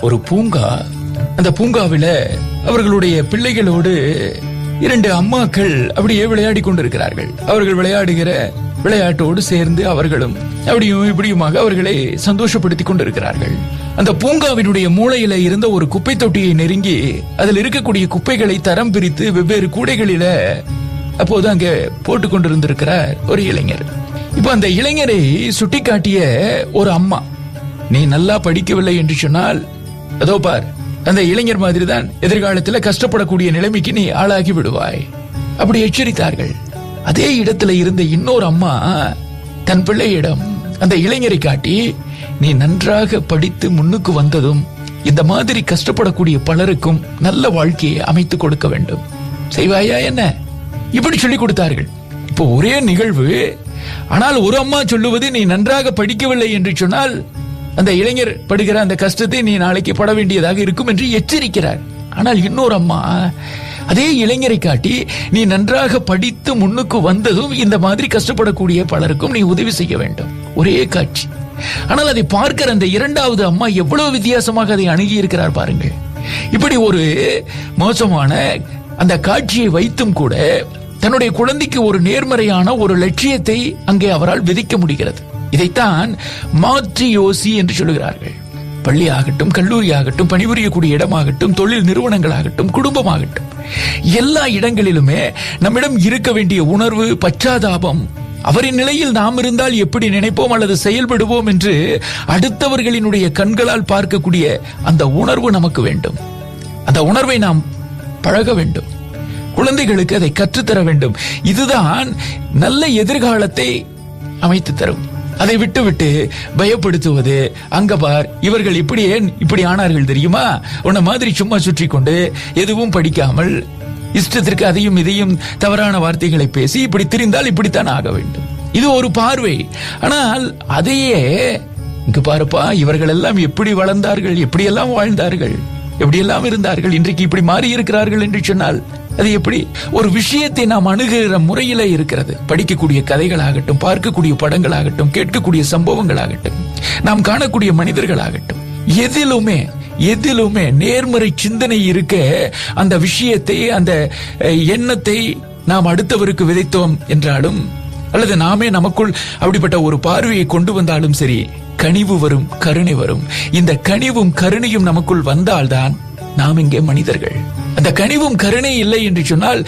ஒரு பூங்கா. அந்த பூங்காவில அவர்களுடைய பிள்ளைகளோடு 2 அம்மாக்கள் அப்படியே விளையாடி கொண்டிருக்கிறார்கள். அவர்கள் விளையாடுகிற விளையாட்டோடு சேர்ந்து அவர்களும் அப்படியும் இப்படியுமாக அவர்களை சந்தோஷப்படுத்திக் கொண்டிருக்கிறார்கள். அந்த பூங்காவினுடைய மூலையில இருந்த ஒரு குப்பை தொட்டியை நெருங்கி அதில் இருக்கக்கூடிய குப்பைகளை தரம் பிரித்து வெவ்வேறு கூடைகளில அப்போது அங்கே போட்டுக் கொண்டிருந்திருக்கிறார் ஒரு இளைஞர். இப்ப அந்த இளைஞரை சுட்டிக்காட்டிய ஒரு அம்மா, நீ நல்லா படிக்கவில்லை என்று சொன்னால் அதோ பார், அந்த இளைஞர் மாதிரி தான் எதிர்காலத்தில் கஷ்டப்படக்கூடிய நிலைமைக்கு நீ ஆளாகி விடுவாய், அப்படி எச்சரித்தார்கள். அதே இடத்துல இருந்த இன்னொரு அம்மா தன் பிள்ளையிடம் அந்த இளைஞரை காட்டி, நீ நன்றாக படித்து முன்னுக்கு வந்ததும் இந்த மாதிரி கஷ்டப்படக்கூடிய பலருக்கும் நல்ல வாழ்க்கையை அமைத்து கொடுக்க வேண்டும், செய்வாயா என்ன, இப்படி சொல்லிக் கொடுத்தார்கள். இப்போ ஒரே நிகழ்வு, ஆனால் ஒரு அம்மா சொல்லுவது, நீ நன்றாக படிக்கவில்லை என்று சொன்னால் அந்த இளைஞர் படுகிற அந்த கஷ்டத்தை நீ நாளைக்கு பட வேண்டியதாக இருக்கும் என்று எச்சரிக்கிறார். ஆனால் இன்னொரு அம்மா அதே இளைஞரை காட்டி, நீ நன்றாக படித்து முன்னுக்கு வந்ததும் இந்த மாதிரி கஷ்டப்படக்கூடிய பலருக்கும் நீ உதவி செய்ய வேண்டும். ஒரே காட்சி. ஆனால் அதை பார்க்கிற அந்த இரண்டாவது அம்மா எவ்வளவு வித்தியாசமாக அதை அணுகி இருக்கிறார் பாருங்கள். இப்படி ஒரு மோசமான அந்த காட்சியை வைத்தும் கூட தன்னுடைய குழந்தைக்கு ஒரு நேர்மறையான ஒரு லட்சியத்தை அங்கே அவரால் விதிக்க முடிகிறது. இதைத்தான் மாற்றி யோசி என்று சொல்லுகிறார்கள். பள்ளி ஆகட்டும், கல்லூரி ஆகட்டும், பணிபுரியக்கூடிய இடமாகட்டும், தொழில் நிறுவனங்களாகட்டும், குடும்பமாகட்டும், எல்லா இடங்களிலுமே நம்மிடம் இருக்க வேண்டிய உணர்வு, பச்சாதாபம், அவரின் நிலையில் நாம் இருந்தால் எப்படி நினைப்போம் அல்லது செயல்படுவோம் என்று அடுத்தவர்களினுடைய கண்களால் பார்க்கக்கூடிய அந்த உணர்வு நமக்கு வேண்டும். அந்த உணர்வை நாம் பழக வேண்டும். குழந்தைகளுக்கு அதை கற்றுத்தர வேண்டும். இதுதான் நல்ல எதிர்காலத்தை அமைத்து தரும். அதை விட்டு பயப்படுத்துவது, அங்க பார் இவர்கள் இப்படி ஆனார்கள் தெரியுமா, உன்ன மாதிரி சும்மா சுற்றி கொண்டு எதுவும் படிக்காமல் இஷ்டத்திற்கு அதையும் இதையும் தவறான வார்த்தைகளை பேசி இப்படி திரிந்தால் இப்படித்தான் ஆக வேண்டும். இது ஒரு பார்வை. ஆனால் அதையே இங்கு பாருப்பா, இவர்கள் எல்லாம் எப்படி வளர்ந்தார்கள், எப்படியெல்லாம் வாழ்ந்தார்கள், எப்படியெல்லாம் இருந்தார்கள், இன்றைக்கு இப்படி மாறி இருக்கிறார்கள் என்று சொன்னால் அது எப்படி? ஒரு விஷயத்தை நாம் அணுகுகிற முறையில இருக்கிறது. படிக்கக்கூடிய கதைகளாகட்டும், பார்க்கக்கூடிய படங்களாகட்டும், கேட்கக்கூடிய சம்பவங்களாகட்டும், நாம் காணக்கூடிய மனிதர்களாகட்டும், எதிலுமே நேர்மறை சிந்தனை இருக்க அந்த விஷயத்தை, அந்த எண்ணத்தை நாம் அடுத்தவருக்கு விதைத்தோம் என்றாலும், அல்லது நாமே நமக்குள் அப்படிப்பட்ட ஒரு பார்வையை கொண்டு வந்தாலும் சரி, கனிவு வரும், கருணை வரும். இந்த கனிவும் கருணையும் நமக்குள் வந்தால்தான் நாம் இங்கே மனிதர்கள். அந்த கனிவும் கருணை இல்லை என்று சொன்னால்